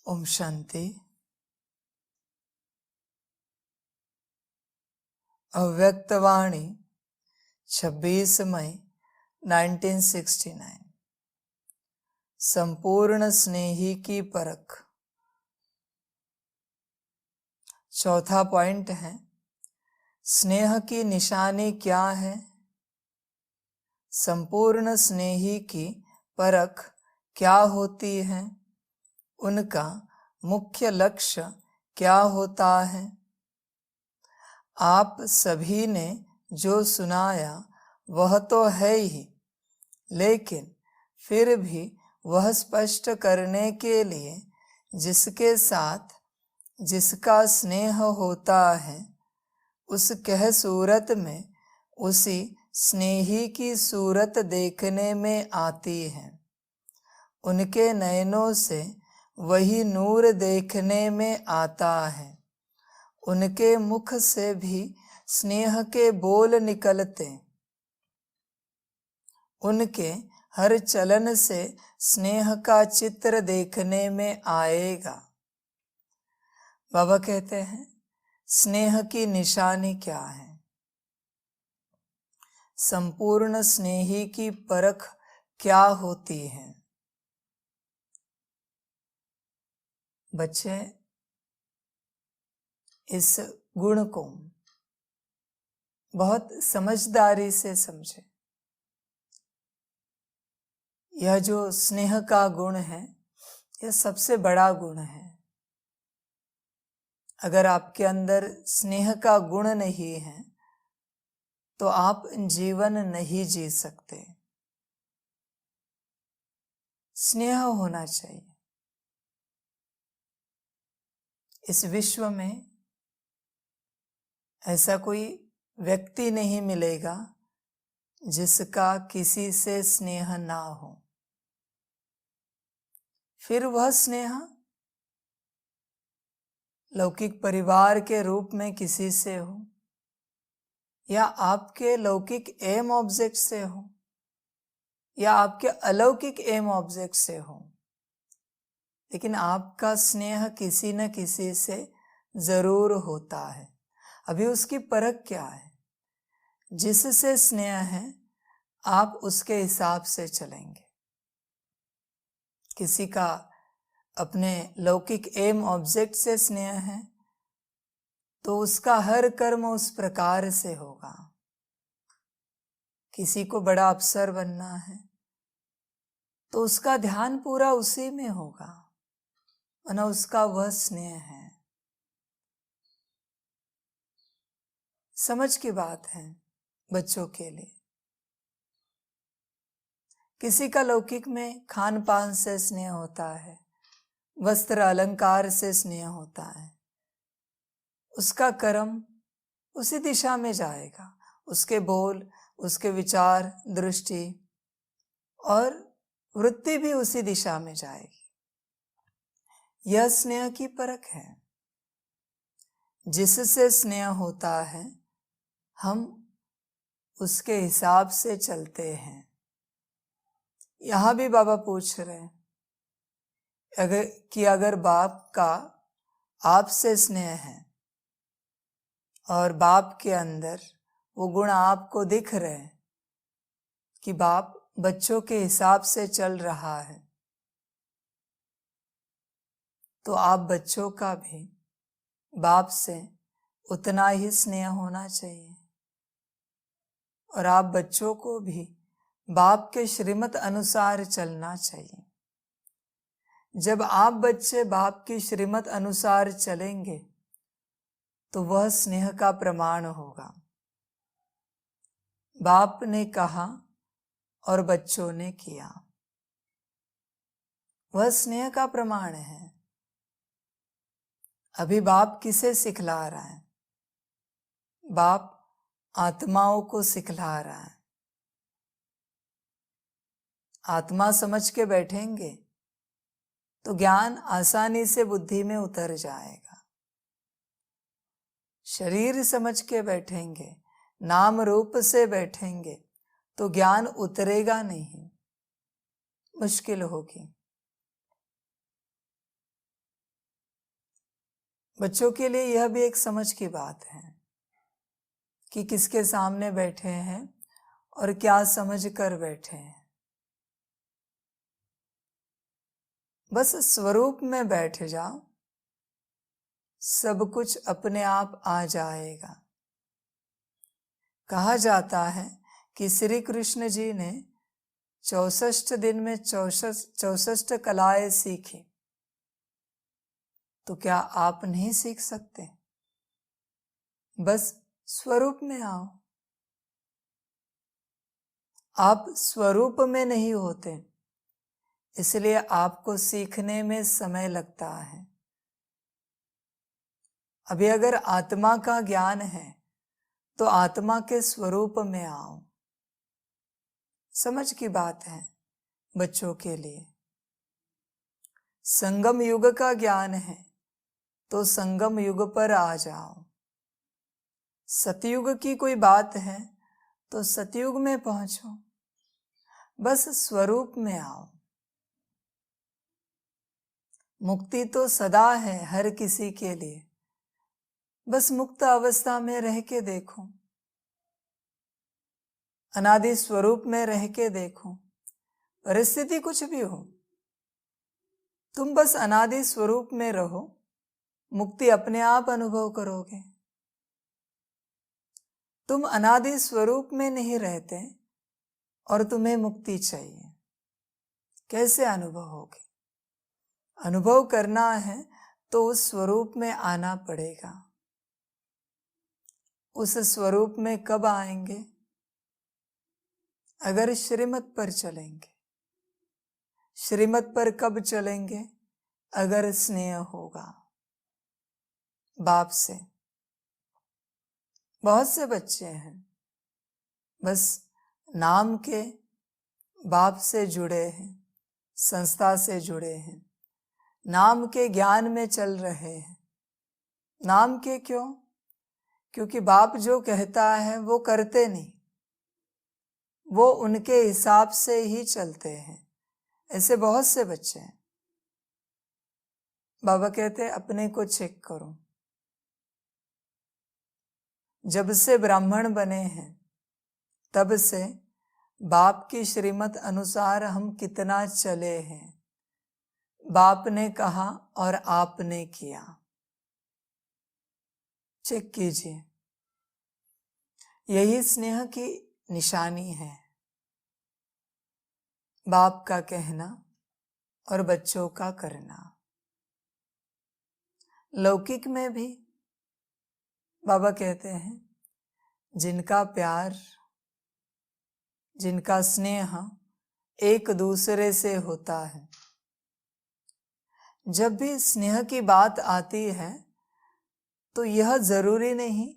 ओम शांति। अव्यक्तवाणी 26 मई 1969। संपूर्ण स्नेही की परख। चौथा पॉइंट है, स्नेह की निशानी क्या है? संपूर्ण स्नेही की परख क्या होती है? उनका मुख्य लक्ष्य क्या होता है? आप सभी ने जो सुनाया वह तो है ही, लेकिन फिर भी वह स्पष्ट करने के लिए जिसके साथ जिसका स्नेह होता है, उस कह सूरत में उसी स्नेही की सूरत देखने में आती है। उनके नयनों से वही नूर देखने में आता है। उनके मुख से भी स्नेह के बोल निकलते। उनके हर चलन से स्नेह का चित्र देखने में आएगा। बाबा कहते हैं, स्नेह की निशानी क्या है? संपूर्ण स्नेही की परख क्या होती है? बच्चे इस गुण को बहुत समझदारी से समझे। यह जो स्नेह का गुण है, यह सबसे बड़ा गुण है। अगर आपके अंदर स्नेह का गुण नहीं है तो आप जीवन नहीं जी सकते। स्नेह होना चाहिए। इस विश्व में ऐसा कोई व्यक्ति नहीं मिलेगा जिसका किसी से स्नेह ना हो। फिर वह स्नेह लौकिक परिवार के रूप में किसी से हो या आपके लौकिक एम ऑब्जेक्ट से हो या आपके अलौकिक एम ऑब्जेक्ट से हो, लेकिन आपका स्नेह किसी न किसी से जरूर होता है। अभी उसकी परख क्या है? जिससे स्नेह है आप उसके हिसाब से चलेंगे। किसी का अपने लौकिक एम ऑब्जेक्ट से स्नेह है तो उसका हर कर्म उस प्रकार से होगा। किसी को बड़ा अफसर बनना है तो उसका ध्यान पूरा उसी में होगा, वरना उसका वह स्नेह है। समझ की बात है बच्चों के लिए। किसी का लौकिक में खान पान से स्नेह होता है, वस्त्र अलंकार से स्नेह होता है। उसका कर्म उसी दिशा में जाएगा, उसके बोल, उसके विचार, दृष्टि और वृत्ति भी उसी दिशा में जाएगी। यह स्नेह की परख है। जिससे स्नेह होता है हम उसके हिसाब से चलते हैं। यहां भी बाबा पूछ रहे हैं अगर बाप का आपसे स्नेह है और बाप के अंदर वो गुण आपको दिख रहे हैं कि बाप बच्चों के हिसाब से चल रहा है, तो आप बच्चों का भी बाप से उतना ही स्नेह होना चाहिए और आप बच्चों को भी बाप के श्रीमत अनुसार चलना चाहिए। जब आप बच्चे बाप की श्रीमत अनुसार चलेंगे तो वह स्नेह का प्रमाण होगा। बाप ने कहा और बच्चों ने किया, वह स्नेह का प्रमाण है। अभी बाप किसे सिखला रहा है? बाप आत्माओं को सिखला रहा है। आत्मा समझ के बैठेंगे तो ज्ञान आसानी से बुद्धि में उतर जाएगा। शरीर समझ के बैठेंगे, नाम रूप से बैठेंगे तो ज्ञान उतरेगा नहीं, मुश्किल होगी। बच्चों के लिए यह भी एक समझ की बात है कि किसके सामने बैठे हैं और क्या समझ कर बैठे हैं। बस स्वरूप में बैठ जाओ, सब कुछ अपने आप आ जाएगा। कहा जाता है कि श्री कृष्ण जी ने 64 दिन में 64 कलाएं सीखी, तो क्या आप नहीं सीख सकते? बस स्वरूप में आओ। आप स्वरूप में नहीं होते, इसलिए आपको सीखने में समय लगता है। अभी अगर आत्मा का ज्ञान है तो आत्मा के स्वरूप में आओ। समझ की बात है बच्चों के लिए। संगम युग का ज्ञान है तो संगम युग पर आ जाओ। सतयुग की कोई बात है तो सतयुग में पहुंचो। बस स्वरूप में आओ। मुक्ति तो सदा है हर किसी के लिए, बस मुक्त अवस्था में रह के देखो, अनादि स्वरूप में रह के देखो। परिस्थिति कुछ भी हो, तुम बस अनादि स्वरूप में रहो, मुक्ति अपने आप अनुभव करोगे। तुम अनादि स्वरूप में नहीं रहते और तुम्हें मुक्ति चाहिए, कैसे अनुभव होगी? अनुभव करना है तो उस स्वरूप में आना पड़ेगा। उस स्वरूप में कब आएंगे? अगर श्रीमत पर चलेंगे। श्रीमत पर कब चलेंगे? अगर स्नेह होगा बाप से। बहुत से बच्चे हैं बस नाम के बाप से जुड़े हैं, संस्था से जुड़े हैं, नाम के ज्ञान में चल रहे हैं। नाम के क्यों? क्योंकि बाप जो कहता है वो करते नहीं, वो उनके हिसाब से ही चलते हैं। ऐसे बहुत से बच्चे हैं। बाबा कहते हैं अपने को चेक करो। जब से ब्राह्मण बने हैं तब से बाप की श्रीमत अनुसार हम कितना चले हैं। बाप ने कहा और आपने किया। चेक कीजिए। यही स्नेह की निशानी है, बाप का कहना और बच्चों का करना। लौकिक में भी बाबा कहते हैं जिनका प्यार, जिनका स्नेह एक दूसरे से होता है, जब भी स्नेह की बात आती है तो यह जरूरी नहीं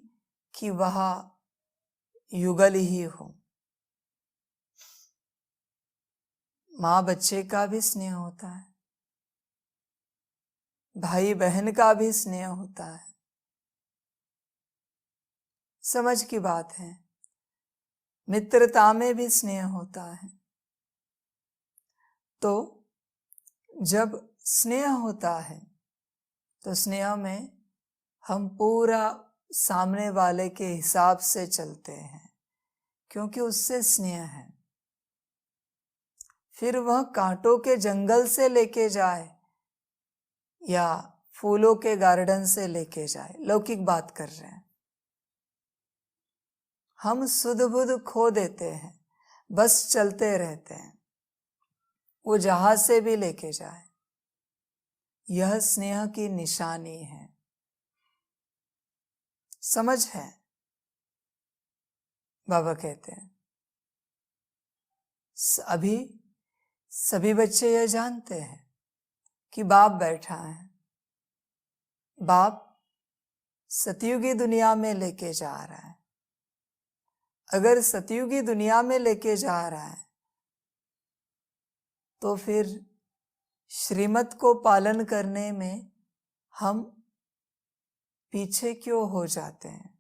कि वह युगल ही हो। माँ बच्चे का भी स्नेह होता है, भाई बहन का भी स्नेह होता है। समझ की बात है। मित्रता में भी स्नेह होता है। तो जब स्नेह होता है तो स्नेह में हम पूरा सामने वाले के हिसाब से चलते हैं, क्योंकि उससे स्नेह है। फिर वह कांटों के जंगल से लेके जाए या फूलों के गार्डन से लेके जाए, लौकिक बात कर रहे हैं। हम सुध बुध खो देते हैं, बस चलते रहते हैं। वो जहां से भी लेके जाए, यह स्नेह की निशानी है। समझ है? बाबा कहते हैं अभी सभी बच्चे यह जानते हैं कि बाप बैठा है। बाप सतयुगी दुनिया में लेके जा रहा है। अगर सतयुगी दुनिया में लेके जा रहा है तो फिर श्रीमत को पालन करने में हम पीछे क्यों हो जाते हैं?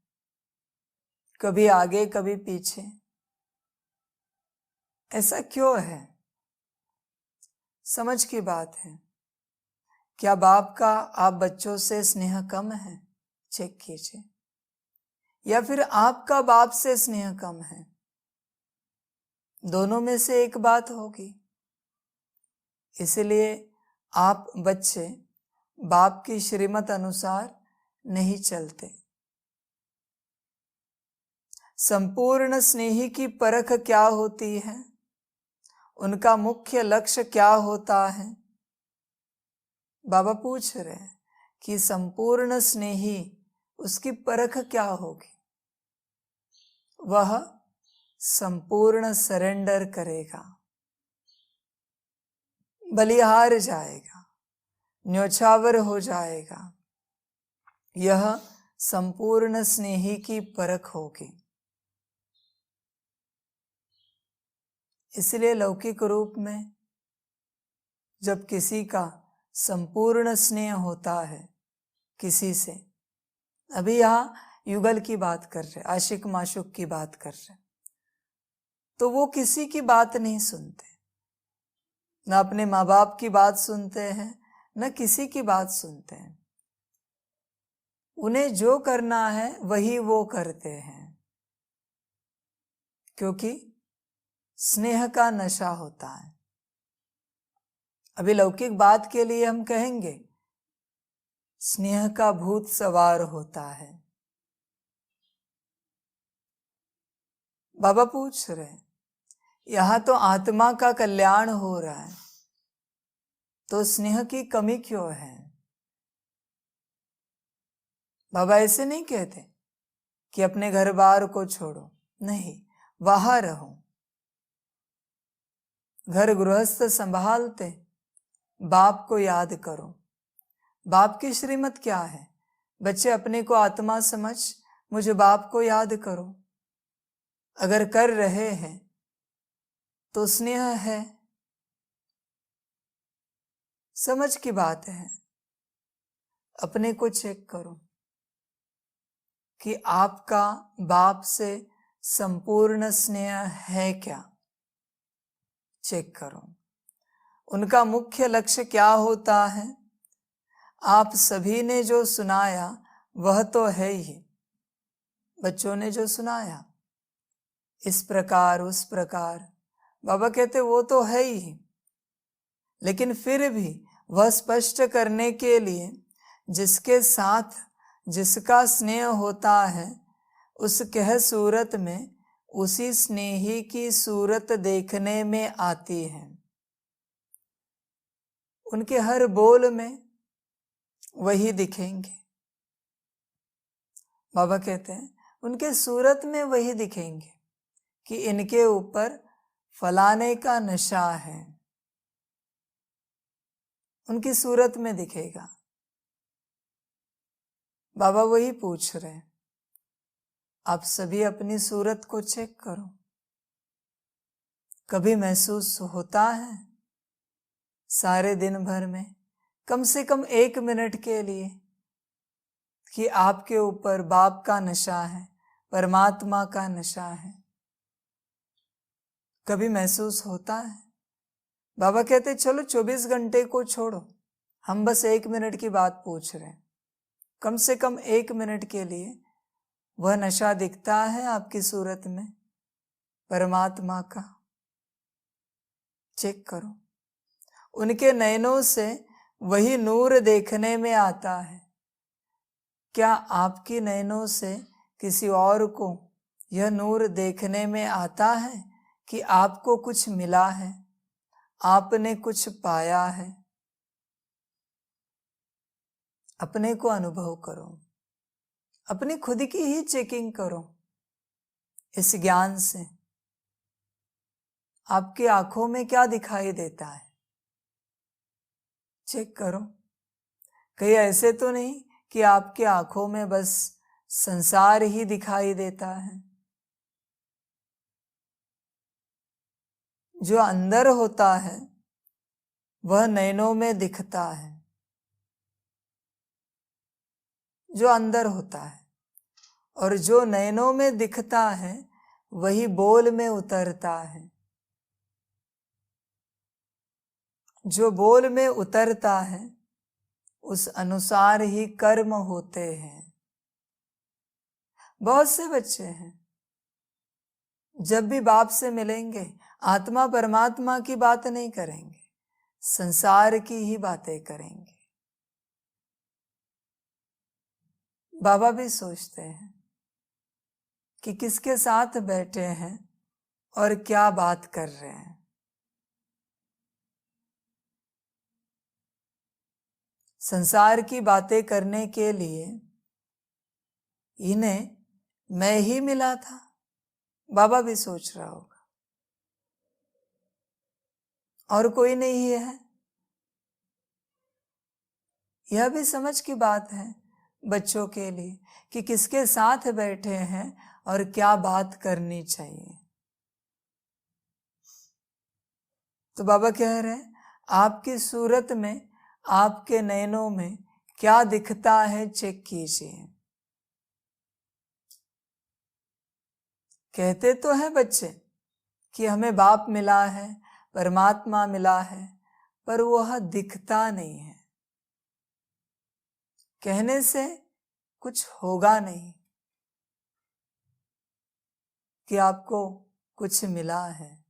कभी आगे कभी पीछे, ऐसा क्यों है? समझ की बात है क्या बाप का आप बच्चों से स्नेह कम है? चेक कीजिए। या फिर आपका बाप से स्नेह कम है? दोनों में से एक बात होगी। इसलिए आप बच्चे बाप की श्रीमत अनुसार नहीं चलते। संपूर्ण स्नेही की परख क्या होती है? उनका मुख्य लक्ष्य क्या होता है? बाबा पूछ रहे हैं कि संपूर्ण स्नेही उसकी परख क्या होगी? वह संपूर्ण सरेंडर करेगा, बलिहार जाएगा, न्योछावर हो जाएगा। यह संपूर्ण स्नेही की परख होगी। इसलिए लौकिक रूप में जब किसी का संपूर्ण स्नेह होता है किसी से, अभी यहाँ युगल की बात कर रहे, आशिक माशुक की बात कर रहे, तो वो किसी की बात नहीं सुनते, न अपने माँ बाप की बात सुनते हैं, न किसी की बात सुनते हैं। उन्हें जो करना है वही वो करते हैं, क्योंकि स्नेह का नशा होता है। अभी लौकिक बात के लिए हम कहेंगे स्नेह का भूत सवार होता है। बाबा पूछ रहे हैं, यहां तो आत्मा का कल्याण हो रहा है, तो स्नेह की कमी क्यों है? बाबा ऐसे नहीं कहते कि अपने घर बार को छोड़ो, नहीं, वहां रहो। घर गृहस्थ संभालते बाप को याद करो। बाप की श्रीमत क्या है? बच्चे अपने को आत्मा समझ मुझे बाप को याद करो। अगर कर रहे हैं तो स्नेह है, समझ की बात है। अपने को चेक करो कि आपका बाप से संपूर्ण स्नेह है क्या? चेक करो। उनका मुख्य लक्ष्य क्या होता है? आप सभी ने जो सुनाया वह तो है ही। बच्चों ने जो सुनाया इस प्रकार उस प्रकार, बाबा कहते वो तो है ही, लेकिन फिर भी वह स्पष्ट करने के लिए जिसके साथ जिसका स्नेह होता है उस कह सूरत में उसी स्नेही की सूरत देखने में आती है। उनके हर बोल में वही दिखेंगे। बाबा कहते हैं उनके सूरत में वही दिखेंगे कि इनके ऊपर फलाने का नशा है, उनकी सूरत में दिखेगा। बाबा वही पूछ रहे हैं, आप सभी अपनी सूरत को चेक करो। कभी महसूस होता है सारे दिन भर में कम से कम 1 मिनट के लिए कि आपके ऊपर बाप का नशा है, परमात्मा का नशा है? कभी महसूस होता है? बाबा कहते चलो 24 घंटे को छोड़ो, हम बस 1 मिनट की बात पूछ रहे हैं। कम से कम 1 मिनट के लिए वह नशा दिखता है आपकी सूरत में परमात्मा का? चेक करो। उनके नयनों से वही नूर देखने में आता है। क्या आपकी नयनों से किसी और को यह नूर देखने में आता है कि आपको कुछ मिला है, आपने कुछ पाया है? अपने को अनुभव करो, अपनी खुद की ही चेकिंग करो। इस ज्ञान से आपकी आंखों में क्या दिखाई देता है? चेक करो। कहीं ऐसे तो नहीं कि आपकी आंखों में बस संसार ही दिखाई देता है? जो अंदर होता है वह नयनों में दिखता है। जो अंदर होता है और जो नयनों में दिखता है वही बोल में उतरता है। जो बोल में उतरता है उस अनुसार ही कर्म होते हैं। बहुत से बच्चे हैं जब भी बाप से मिलेंगे आत्मा परमात्मा की बात नहीं करेंगे, संसार की ही बातें करेंगे। बाबा भी सोचते हैं कि किसके साथ बैठे हैं और क्या बात कर रहे हैं। संसार की बातें करने के लिए इन्हें मैं ही मिला था, बाबा भी सोच रहा होगा, और कोई नहीं है। यह भी समझ की बात है बच्चों के लिए कि किसके साथ बैठे हैं और क्या बात करनी चाहिए। तो बाबा कह रहे हैं आपकी सूरत में, आपके नयनों में क्या दिखता है चेक कीजिए। कहते तो हैं बच्चे कि हमें बाप मिला है, परमात्मा मिला है, पर वह दिखता नहीं है। कहने से कुछ होगा नहीं कि आपको कुछ मिला है,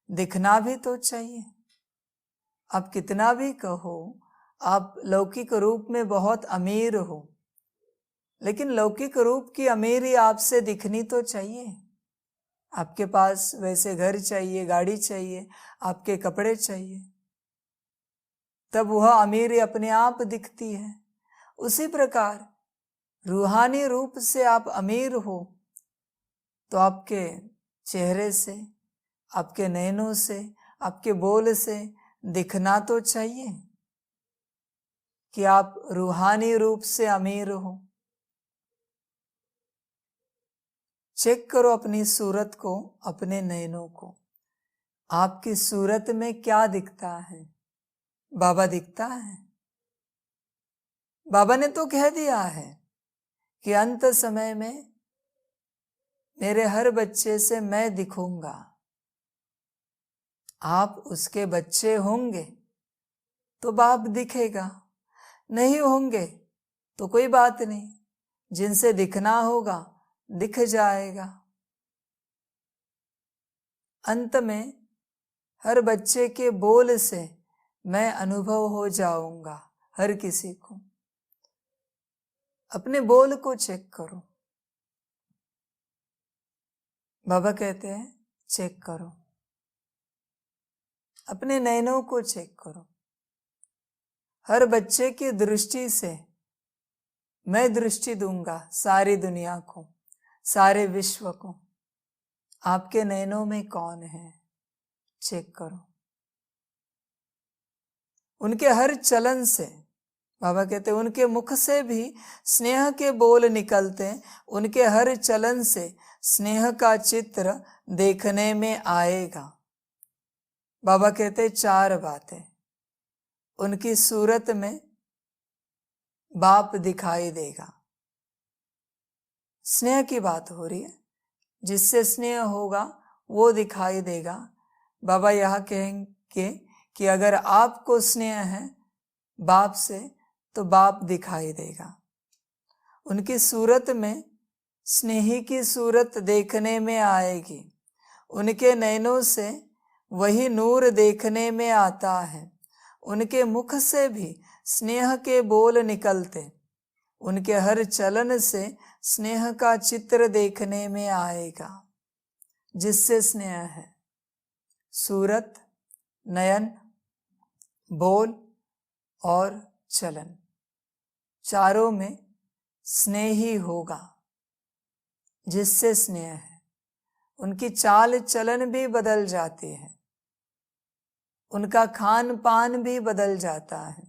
दिखना भी तो चाहिए। आप कितना भी कहो आप लौकिक रूप में बहुत अमीर हो, लेकिन लौकिक रूप की अमीरी आपसे दिखनी तो चाहिए। आपके पास वैसे घर चाहिए, गाड़ी चाहिए, आपके कपड़े चाहिए, तब वह अमीरी अपने आप दिखती है। उसी प्रकार रूहानी रूप से आप अमीर हो तो आपके चेहरे से, आपके नयनों से, आपके बोल से दिखना तो चाहिए कि आप रूहानी रूप से अमीर हो। चेक करो अपनी सूरत को, अपने नयनों को। आपकी सूरत में क्या दिखता है? बाबा दिखता है? बाबा ने तो कह दिया है कि अंत समय में मेरे हर बच्चे से मैं दिखूंगा। आप उसके बच्चे होंगे तो बाप दिखेगा, नहीं होंगे तो कोई बात नहीं, जिनसे दिखना होगा दिख जाएगा। अंत में हर बच्चे के बोल से मैं अनुभव हो जाऊंगा हर किसी को। अपने बोल को चेक करो। बाबा कहते हैं चेक करो, अपने नयनों को चेक करो। हर बच्चे की दृष्टि से मैं दृष्टि दूंगा सारी दुनिया को, सारे विश्व को। आपके नयनों में कौन है चेक करो। उनके हर चलन से, बाबा कहते हैं उनके मुख से भी स्नेह के बोल निकलते हैं। उनके हर चलन से स्नेह का चित्र देखने में आएगा। बाबा कहते हैं 4 बातें। उनकी सूरत में बाप दिखाई देगा। स्नेह की बात हो रही है, जिससे स्नेह होगा वो दिखाई देगा। बाबा यह कहेंगे कि अगर आपको स्नेह है बाप से तो बाप दिखाई देगा। उनकी सूरत में स्नेही की सूरत देखने में आएगी। उनके नयनों से वही नूर देखने में आता है। उनके मुख से भी स्नेह के बोल निकलते। उनके हर चलन से स्नेह का चित्र देखने में आएगा। जिससे स्नेह है, सूरत, नयन, बोल और चलन, चारों में स्नेह ही होगा। जिससे स्नेह है, उनकी चाल चलन भी बदल जाती है, उनका खान पान भी बदल जाता है,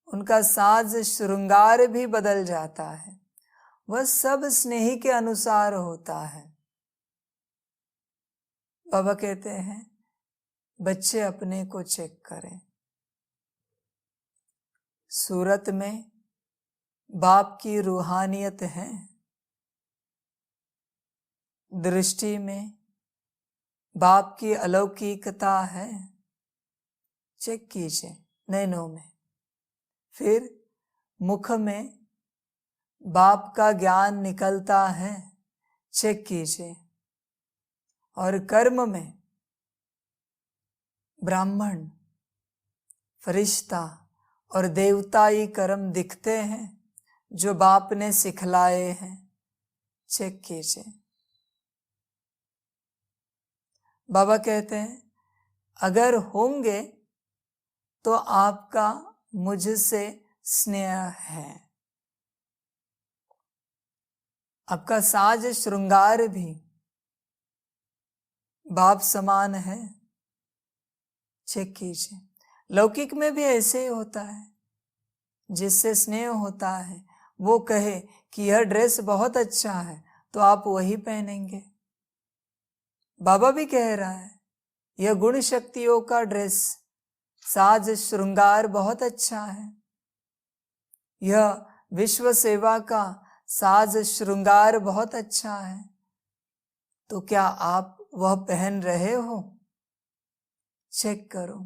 उनका साज श्रृंगार भी बदल जाता है। वह सब स्नेही के अनुसार होता है। बाबा कहते हैं बच्चे अपने को चेक करें। सूरत में बाप की रूहानियत है, दृष्टि में बाप की अलौकिकता है। चेक कीजिए नैनों में, फिर मुख में बाप का ज्ञान निकलता है, चेक कीजिए। और कर्म में ब्राह्मण, फरिश्ता और देवताई कर्म दिखते हैं जो बाप ने सिखलाए हैं, चेक कीजिए। बाबा कहते हैं अगर होंगे तो आपका मुझसे स्नेह है। आपका साज श्रृंगार भी बाप समान है, चेक कीजिए। लौकिक में भी ऐसे ही होता है, जिससे स्नेह होता है वो कहे कि यह ड्रेस बहुत अच्छा है तो आप वही पहनेंगे। बाबा भी कह रहा है यह गुण शक्तियों का ड्रेस, साज श्रृंगार बहुत अच्छा है, यह विश्व सेवा का साज श्रृंगार बहुत अच्छा है, तो क्या आप वह पहन रहे हो? चेक करो।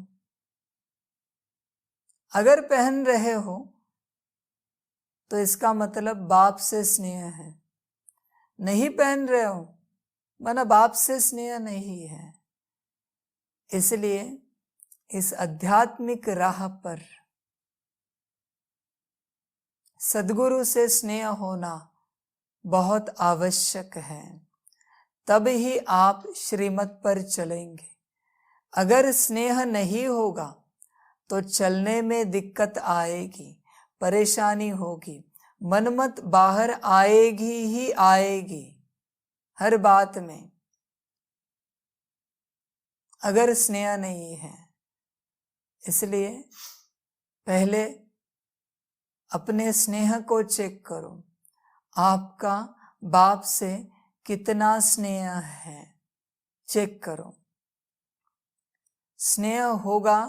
अगर पहन रहे हो तो इसका मतलब बाप से स्नेह है। नहीं पहन रहे हो माना बाप से स्नेह नहीं है। इसलिए इस आध्यात्मिक राह पर सद्गुरु से स्नेह होना बहुत आवश्यक है, तब ही आप श्रीमत पर चलेंगे। अगर स्नेह नहीं होगा तो चलने में दिक्कत आएगी, परेशानी होगी, मनमत बाहर आएगी ही आएगी हर बात में, अगर स्नेह नहीं है। इसलिए पहले अपने स्नेह को चेक करो, आपका बाप से कितना स्नेह है, चेक करो। स्नेह होगा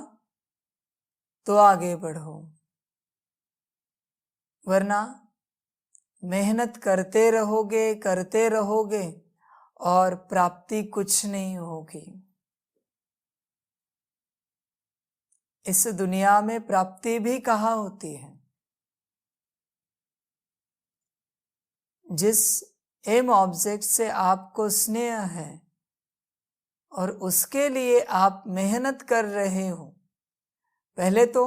तो आगे बढ़ो, वरना मेहनत करते रहोगे और प्राप्ति कुछ नहीं होगी। इस दुनिया में प्राप्ति भी कहाँ होती है? जिस एम ऑब्जेक्ट से आपको स्नेह है और उसके लिए आप मेहनत कर रहे हो, पहले तो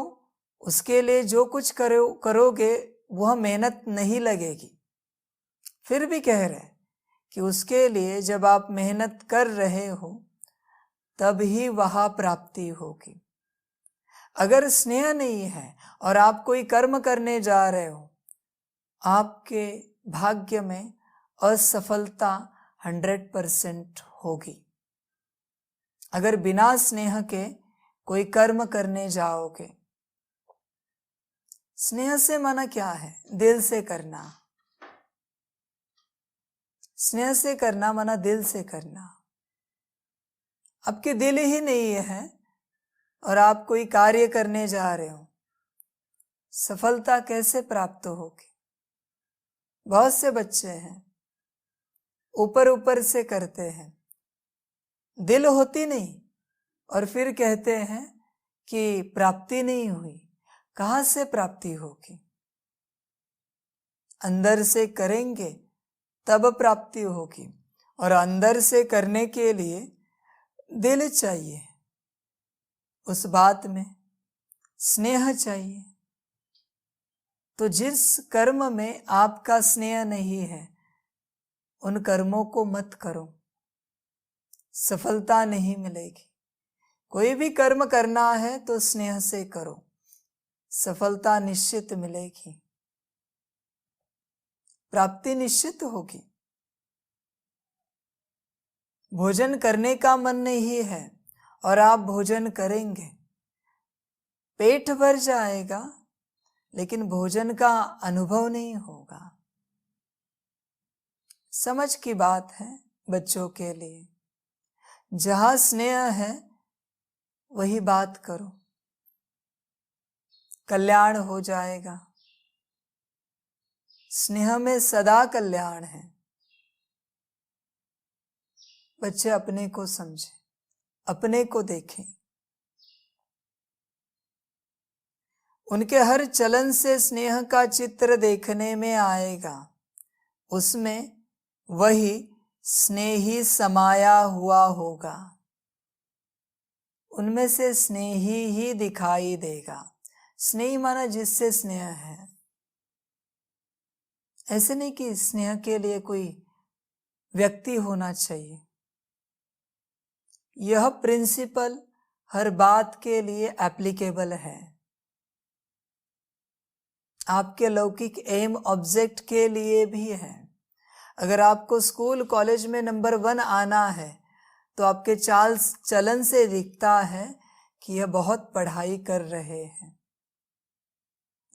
उसके लिए जो कुछ करोगे वह मेहनत नहीं लगेगी। फिर भी कह रहे कि उसके लिए जब आप मेहनत कर रहे हो तब ही वह प्राप्ति होगी। अगर स्नेह नहीं है और आप कोई कर्म करने जा रहे हो, आपके भाग्य में असफलता 100% होगी। अगर बिना स्नेह के कोई कर्म करने जाओगे, स्नेह से माना क्या है? दिल से करना। स्नेह से करना माना दिल से करना। आपके दिल ही नहीं है और आप कोई कार्य करने जा रहे हो, सफलता कैसे प्राप्त होगी? बहुत से बच्चे हैं ऊपर ऊपर से करते हैं, दिल होती नहीं और फिर कहते हैं कि प्राप्ति नहीं हुई। कहाँ से प्राप्ति होगी? अंदर से करेंगे तब प्राप्ति होगी, और अंदर से करने के लिए दिल चाहिए, उस बात में स्नेह चाहिए। तो जिस कर्म में आपका स्नेह नहीं है उन कर्मों को मत करो, सफलता नहीं मिलेगी। कोई भी कर्म करना है तो स्नेह से करो, सफलता निश्चित मिलेगी, प्राप्ति निश्चित होगी। भोजन करने का मन नहीं है और आप भोजन करेंगे, पेट भर जाएगा लेकिन भोजन का अनुभव नहीं होगा। समझ की बात है बच्चों के लिए। जहां स्नेह है वही बात करो, कल्याण हो जाएगा। स्नेह में सदा कल्याण है। बच्चे अपने को समझें, अपने को देखें। उनके हर चलन से स्नेह का चित्र देखने में आएगा। उसमें वही स्नेही समाया हुआ होगा, उनमें से स्नेही ही दिखाई देगा। स्नेही माना जिससे स्नेह है। ऐसे नहीं कि स्नेह के लिए कोई व्यक्ति होना चाहिए। यह प्रिंसिपल हर बात के लिए एप्लीकेबल है। आपके लौकिक एम ऑब्जेक्ट के लिए भी है। अगर आपको स्कूल कॉलेज में नंबर 1 आना है तो आपके चाल चलन से दिखता है कि यह बहुत पढ़ाई कर रहे हैं।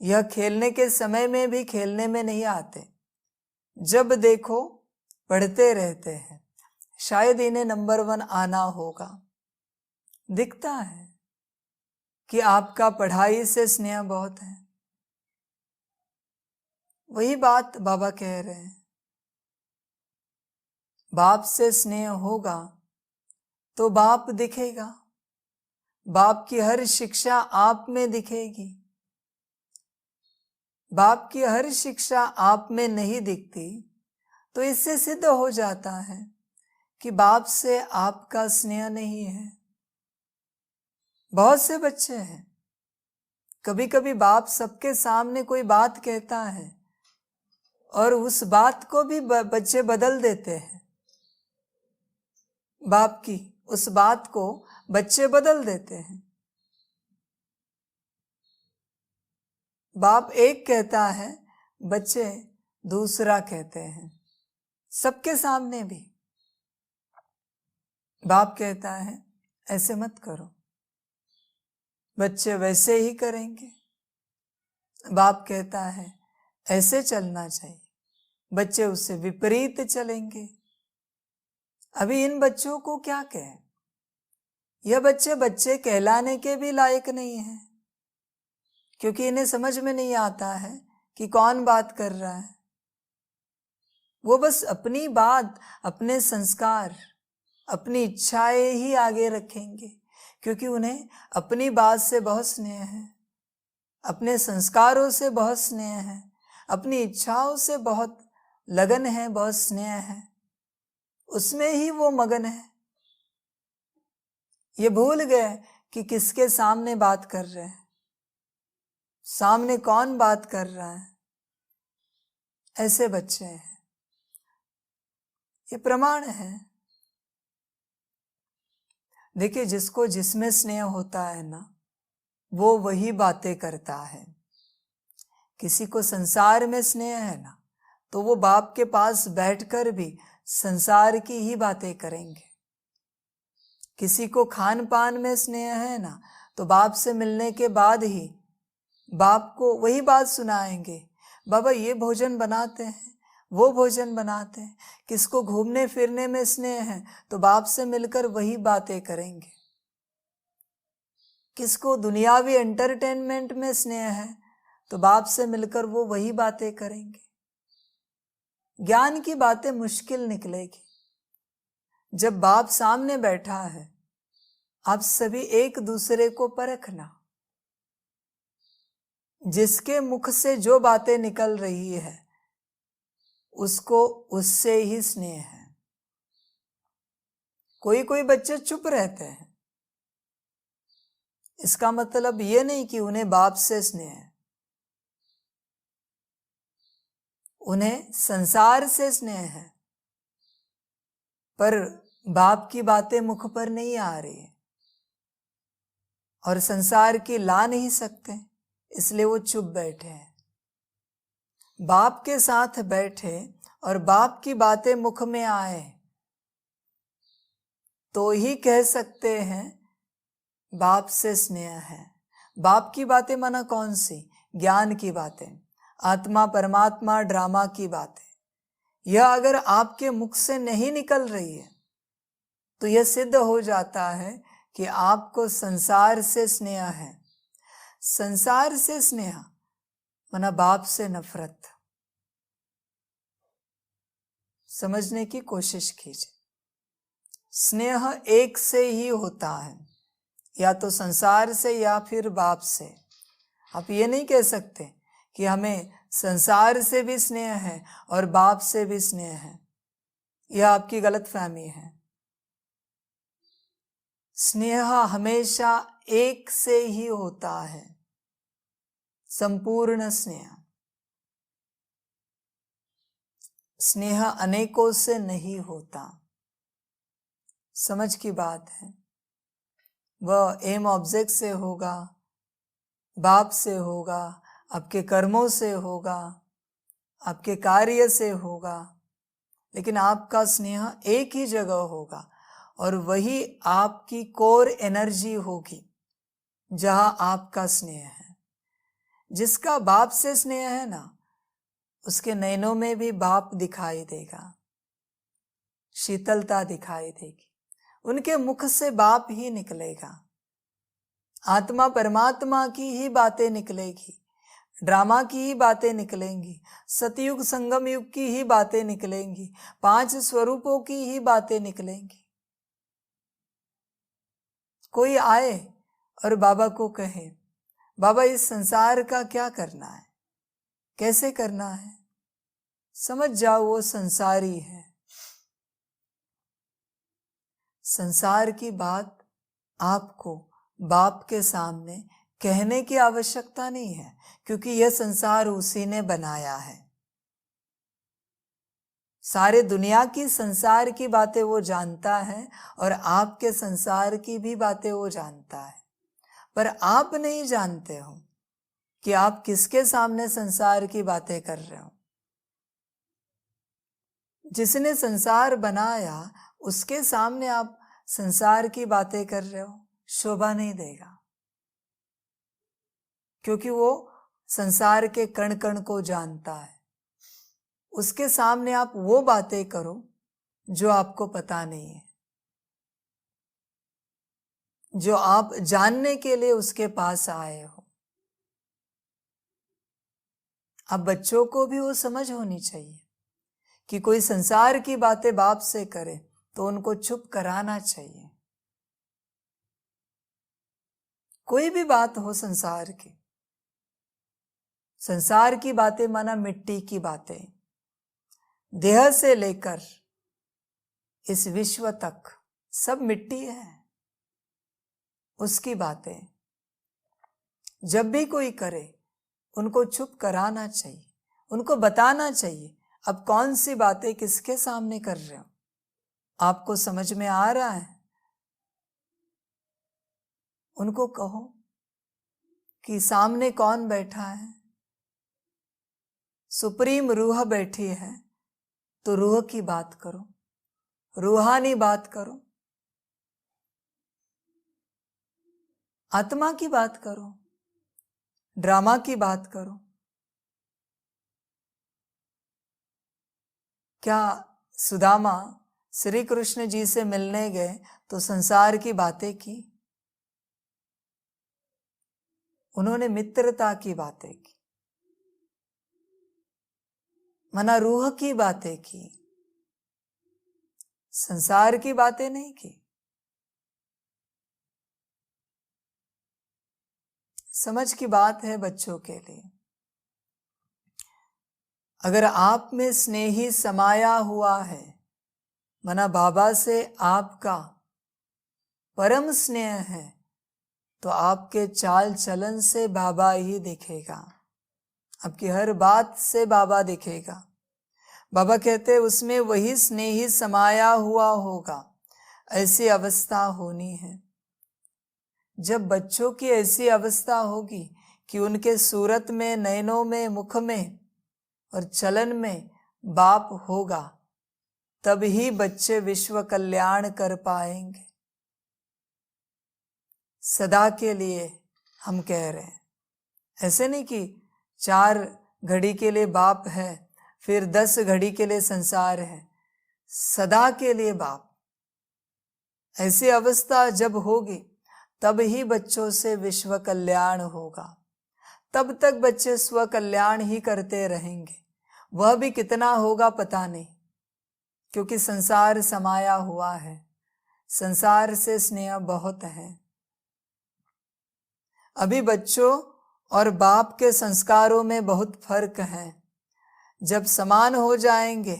यह खेलने के समय में भी खेलने में नहीं आते, जब देखो पढ़ते रहते हैं। शायद इन्हें नंबर 1 आना होगा। दिखता है कि आपका पढ़ाई से स्नेह बहुत है। वही बात बाबा कह रहे हैं। बाप से स्नेह होगा तो बाप दिखेगा। बाप की हर शिक्षा आप में दिखेगी। बाप की हर शिक्षा आप में नहीं दिखती तो इससे सिद्ध हो जाता है कि बाप से आपका स्नेह नहीं है। बहुत से बच्चे हैं, कभी कभी बाप सबके सामने कोई बात कहता है और उस बात को भी बच्चे बदल देते हैं। बाप की उस बात को बच्चे बदल देते हैं। बाप एक कहता है, बच्चे दूसरा कहते हैं। सबके सामने भी बाप कहता है ऐसे मत करो, बच्चे वैसे ही करेंगे। बाप कहता है ऐसे चलना चाहिए, बच्चे उससे विपरीत चलेंगे। अभी इन बच्चों को क्या कहें? यह बच्चे बच्चे कहलाने के भी लायक नहीं हैं, क्योंकि इन्हें समझ में नहीं आता है कि कौन बात कर रहा है। वो बस अपनी बात, अपने संस्कार, अपनी इच्छाएं ही आगे रखेंगे, क्योंकि उन्हें अपनी बात से बहुत स्नेह है, अपने संस्कारों से बहुत स्नेह है, अपनी इच्छाओं से बहुत लगन है, बहुत स्नेह है। उसमें ही वो मगन है। ये भूल गए कि किसके सामने बात कर रहे हैं, सामने कौन बात कर रहा है। ऐसे बच्चे हैं। ये प्रमाण है। देखिए, जिसको जिसमें स्नेह होता है ना, वो वही बातें करता है। किसी को संसार में स्नेह है ना, तो वो बाप के पास बैठकर भी संसार की ही बातें करेंगे। किसी को खान पान में स्नेह है ना, तो बाप से मिलने के बाद ही बाप को वही बात सुनाएंगे। बाबा ये भोजन बनाते हैं, वो भोजन बनाते हैं। किसको घूमने फिरने में स्नेह है तो बाप से मिलकर वही बातें करेंगे। किसको दुनियावी एंटरटेनमेंट में स्नेह है तो बाप से मिलकर वो वही बातें करेंगे। ज्ञान की बातें मुश्किल निकलेगी। जब बाप सामने बैठा है, आप सभी एक दूसरे को परखना। जिसके मुख से जो बातें निकल रही है उसको उससे ही स्नेह है। कोई कोई बच्चे चुप रहते हैं, इसका मतलब ये नहीं कि उन्हें बाप से स्नेह है। उन्हें संसार से स्नेह है, पर बाप की बातें मुख पर नहीं आ रही और संसार की ला नहीं सकते, इसलिए वो चुप बैठे हैं। बाप के साथ बैठे और बाप की बातें मुख में आए तो ही कह सकते हैं बाप से स्नेह है। बाप की बातें माना कौन सी? ज्ञान की बातें, आत्मा परमात्मा ड्रामा की बातें। यह अगर आपके मुख से नहीं निकल रही है तो यह सिद्ध हो जाता है कि आपको संसार से स्नेह है। संसार से स्नेह माना बाप से नफरत। समझने की कोशिश कीजिए। स्नेह एक से ही होता है, या तो संसार से या फिर बाप से। आप ये नहीं कह सकते कि हमें संसार से भी स्नेह है और बाप से भी स्नेह है। यह आपकी गलतफहमी है। स्नेह हमेशा एक से ही होता है, संपूर्ण स्नेह। स्नेह अनेकों से नहीं होता। समझ की बात है। वह एम ऑब्जेक्ट से होगा, बाप से होगा, आपके कर्मों से होगा, आपके कार्य से होगा, लेकिन आपका स्नेह एक ही जगह होगा और वही आपकी कोर एनर्जी होगी जहां आपका स्नेह है। जिसका बाप से स्नेह है ना, उसके नयनों में भी बाप दिखाई देगा, शीतलता दिखाई देगी, उनके मुख से बाप ही निकलेगा। आत्मा परमात्मा की ही बातें निकलेगी, ड्रामा की ही बातें निकलेंगी, सतयुग संगम युग की ही बातें निकलेंगी, 5 स्वरूपों की ही बातें निकलेंगी। कोई आए और बाबा को कहे, बाबा इस संसार का क्या करना है, कैसे करना है, समझ जाओ वो संसारी है। संसार की बात आपको बाप के सामने कहने की आवश्यकता नहीं है, क्योंकि यह संसार उसी ने बनाया है। सारे दुनिया की संसार की बातें वो जानता है और आपके संसार की भी बातें वो जानता है, पर आप नहीं जानते हो कि आप किसके सामने संसार की बातें कर रहे हो। जिसने संसार बनाया उसके सामने आप संसार की बातें कर रहे हो, शोभा नहीं देगा, क्योंकि वो संसार के कण कण को जानता है। उसके सामने आप वो बातें करो जो आपको पता नहीं है, जो आप जानने के लिए उसके पास आए हो। अब बच्चों को भी वो समझ होनी चाहिए कि कोई संसार की बातें बाप से करे तो उनको चुप कराना चाहिए। कोई भी बात हो संसार की, संसार की बातें माना मिट्टी की बातें, देह से लेकर इस विश्व तक सब मिट्टी है, उसकी बातें जब भी कोई करे उनको चुप कराना चाहिए, उनको बताना चाहिए अब कौन सी बातें किसके सामने कर रहे हो, आपको समझ में आ रहा है। उनको कहो कि सामने कौन बैठा है, सुप्रीम रूह बैठी है, तो रूह की बात करो, रूहानी बात करो, आत्मा की बात करो, ड्रामा की बात करो। क्या सुदामा श्री कृष्ण जी से मिलने गए तो संसार की बातें की? उन्होंने मित्रता की बातें की, मना रूह की बातें की, संसार की बातें नहीं की। समझ की बात है बच्चों के लिए। अगर आप में स्नेही समाया हुआ है, मना बाबा से आपका परम स्नेह है, तो आपके चाल चलन से बाबा ही दिखेगा, आपकी हर बात से बाबा दिखेगा। बाबा कहते उसमें वही स्नेही समाया हुआ होगा, ऐसी अवस्था होनी है। जब बच्चों की ऐसी अवस्था होगी कि उनके सूरत में, नयनों में, मुख में और चलन में बाप होगा, तब ही बच्चे विश्व कल्याण कर पाएंगे। सदा के लिए हम कह रहे हैं, ऐसे नहीं कि 4 घड़ी के लिए बाप है फिर 10 घड़ी के लिए संसार है, सदा के लिए बाप। ऐसी अवस्था जब होगी तब ही बच्चों से विश्व कल्याण होगा। तब तक बच्चे स्व कल्याण ही करते रहेंगे, वह भी कितना होगा पता नहीं, क्योंकि संसार समाया हुआ है, संसार से स्नेह बहुत है। अभी बच्चों और बाप के संस्कारों में बहुत फर्क है। जब समान हो जाएंगे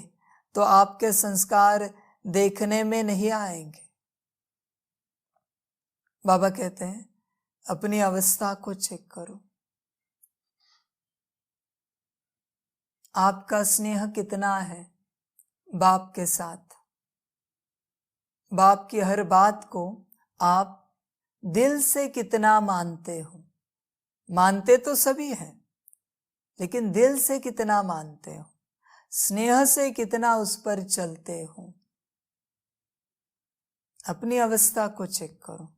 तो आपके संस्कार देखने में नहीं आएंगे। बाबा कहते हैं अपनी अवस्था को चेक करो, आपका स्नेह कितना है बाप के साथ। बाप की हर बात को आप दिल से कितना मानते हो। मानते तो सभी हैं, लेकिन दिल से कितना मानते हो, स्नेह से कितना उस पर चलते हो। अपनी अवस्था को चेक करो।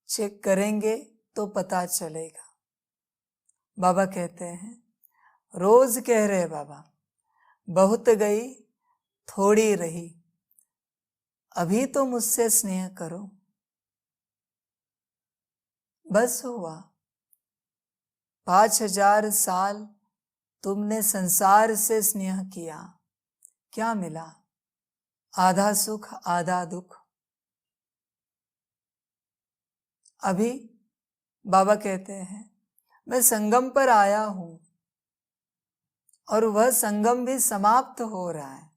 चेक करेंगे तो पता चलेगा। बाबा कहते हैं, रोज कह रहे बाबा, बहुत गई थोड़ी रही, अभी तो मुझसे स्नेह करो। बस हुआ 5000 साल तुमने संसार से स्नेह किया, क्या मिला? आधा सुख आधा दुख। अभी बाबा कहते हैं मैं संगम पर आया हूं और वह संगम भी समाप्त हो रहा है।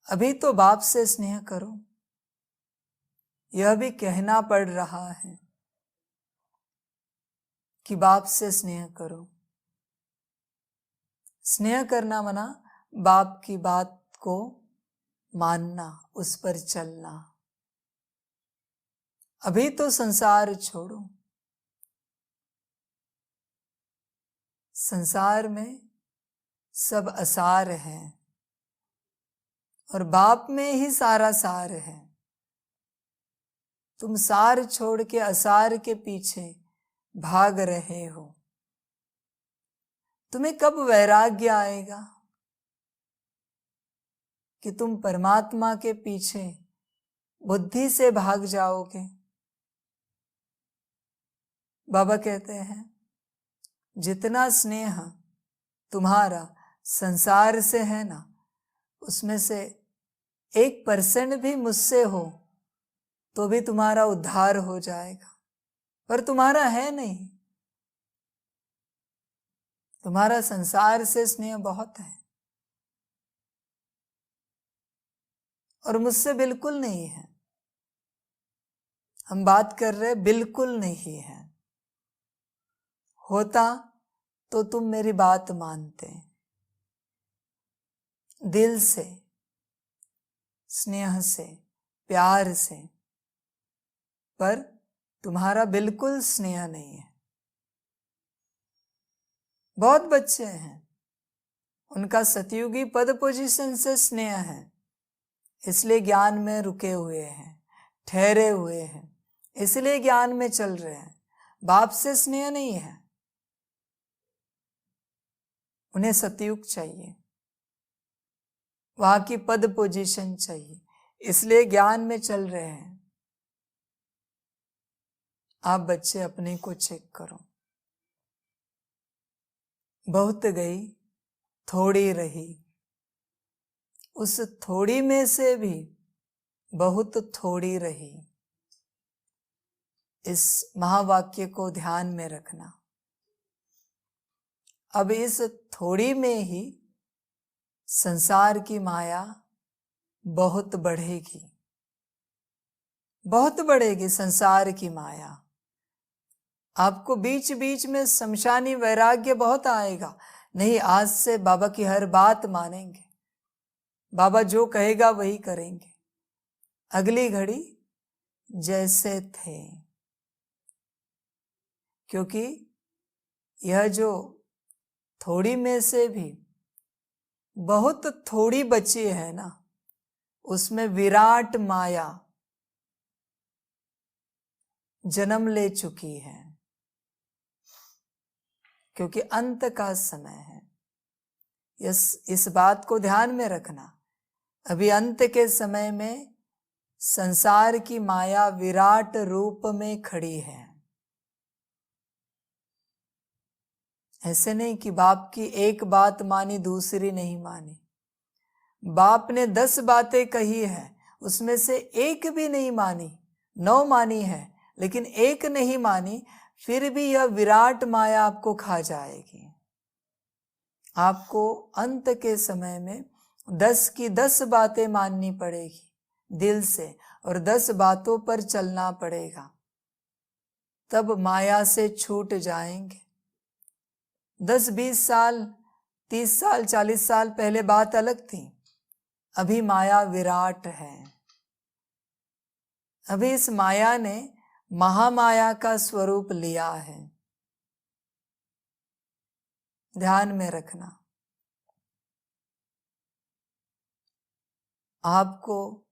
अभी तो बाप से स्नेह करो, यह भी कहना पड़ रहा है कि बाप से स्नेह करो। स्नेह करना मना बाप की बात को मानना, उस पर चलना। अभी तो संसार छोड़ो। संसार में सब असार है और बाप में ही सारा सार है। तुम सार छोड़ के असार के पीछे भाग रहे हो। तुम्हें कब वैराग्य आएगा कि तुम परमात्मा के पीछे बुद्धि से भाग जाओगे? बाबा कहते हैं जितना स्नेह तुम्हारा संसार से है ना, उसमें से 1% भी मुझसे हो तो भी तुम्हारा उद्धार हो जाएगा। पर तुम्हारा है नहीं। तुम्हारा संसार से स्नेह बहुत है और मुझसे बिल्कुल नहीं है। हम बात कर रहे बिल्कुल नहीं है। होता तो तुम मेरी बात मानते, दिल से, स्नेह से, प्यार से। पर तुम्हारा बिल्कुल स्नेह नहीं है। बहुत बच्चे हैं, उनका सतयुगी पद पोजीशन से स्नेह है, इसलिए ज्ञान में रुके हुए हैं, ठहरे हुए हैं, इसलिए ज्ञान में चल रहे हैं। बाप से स्नेह नहीं है। उन्हें सतयुग चाहिए, वहां की पद पोजीशन चाहिए, इसलिए ज्ञान में चल रहे हैं। आप बच्चे अपने को चेक करो। बहुत गई थोड़ी रही, उस थोड़ी में से भी बहुत थोड़ी रही। इस महावाक्य को ध्यान में रखना। अब इस थोड़ी में ही संसार की माया बहुत बढ़ेगी, बहुत बढ़ेगी संसार की माया। आपको बीच बीच में शमशानी वैराग्य बहुत आएगा। नहीं, आज से बाबा की हर बात मानेंगे, बाबा जो कहेगा वही करेंगे। अगली घड़ी जैसे थे, क्योंकि यह जो थोड़ी में से भी बहुत थोड़ी बची है ना, उसमें विराट माया जन्म ले चुकी है, क्योंकि अंत का समय है। इस बात को ध्यान में रखना। अभी अंत के समय में संसार की माया विराट रूप में खड़ी है। ऐसे नहीं कि बाप की एक बात मानी दूसरी नहीं मानी। बाप ने 10 बातें कही है, उसमें से एक भी नहीं मानी, 9 मानी है, लेकिन एक नहीं मानी, फिर भी यह विराट माया आपको खा जाएगी। आपको अंत के समय में 10 की 10 बातें माननी पड़ेगी दिल से, और 10 बातों पर चलना पड़ेगा, तब माया से छूट जाएंगे। 10-20 साल, 30 साल, 40 साल पहले बात अलग थी। अभी माया विराट है। अभी इस माया ने महामाया का स्वरूप लिया है। ध्यान में रखना। आपको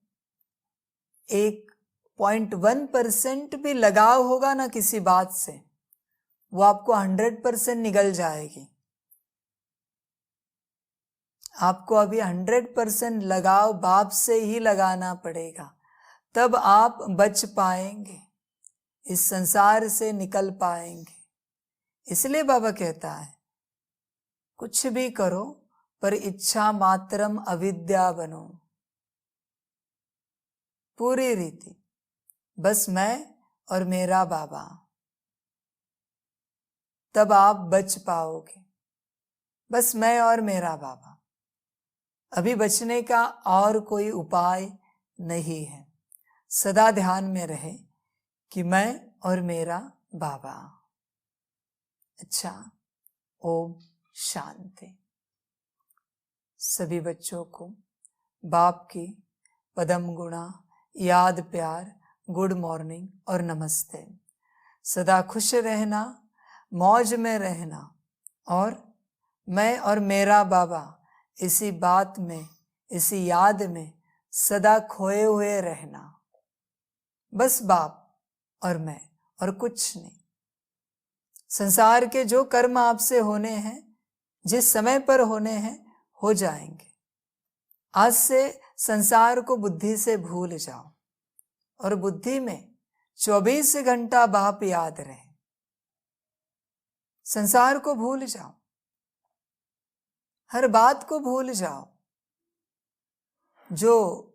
1.1% भी लगाव होगा ना किसी बात से, वो आपको 100% निगल जाएगी। आपको अभी 100% लगाव बाप से ही लगाना पड़ेगा, तब आप बच पाएंगे, इस संसार से निकल पाएंगे। इसलिए बाबा कहता है, कुछ भी करो पर इच्छा मात्रम अविद्या बनो। पूरी रीति बस मैं और मेरा बाबा, तब आप बच पाओगे। बस मैं और मेरा बाबा। अभी बचने का और कोई उपाय नहीं है। सदा ध्यान में रहे कि मैं और मेरा बाबा। अच्छा, ओम शांति। सभी बच्चों को बाप की पदम गुणा, याद, प्यार, गुड मॉर्निंग और नमस्ते। सदा खुश रहना, मौज में रहना, और मैं और मेरा बाबा इसी बात में, इसी याद में सदा खोए हुए रहना। बस बाप और मैं, और कुछ नहीं। संसार के जो कर्म आपसे होने हैं, जिस समय पर होने हैं, हो जाएंगे। आज से संसार को बुद्धि से भूल जाओ, और बुद्धि में 24 घंटा बाप याद रहे। संसार को भूल जाओ, हर बात को भूल जाओ। जो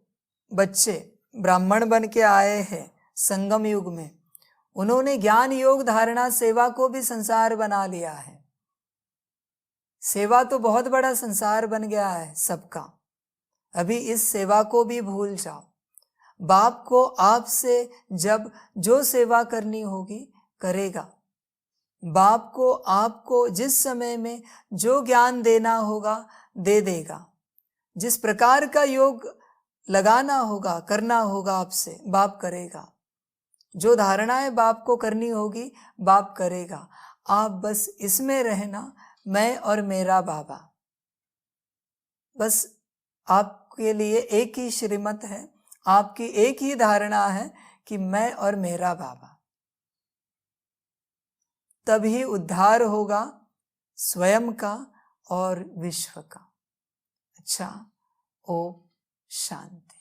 बच्चे ब्राह्मण बन के आए हैं संगम युग में, उन्होंने ज्ञान, योग, धारणा, सेवा को भी संसार बना लिया है। सेवा तो बहुत बड़ा संसार बन गया है सबका। अभी इस सेवा को भी भूल जाओ। बाप को आपसे जब जो सेवा करनी होगी करेगा। बाप को आपको जिस समय में जो ज्ञान देना होगा दे देगा। जिस प्रकार का योग लगाना होगा, करना होगा आपसे, बाप करेगा। जो धारणाएं बाप को करनी होगी बाप करेगा। आप बस इसमें रहना, मैं और मेरा बाबा। बस आपके लिए एक ही श्रीमत है, आपकी एक ही धारणा है कि मैं और मेरा बाबा। तभी उद्धार होगा स्वयं का और विश्व का। अच्छा, ओम शांति।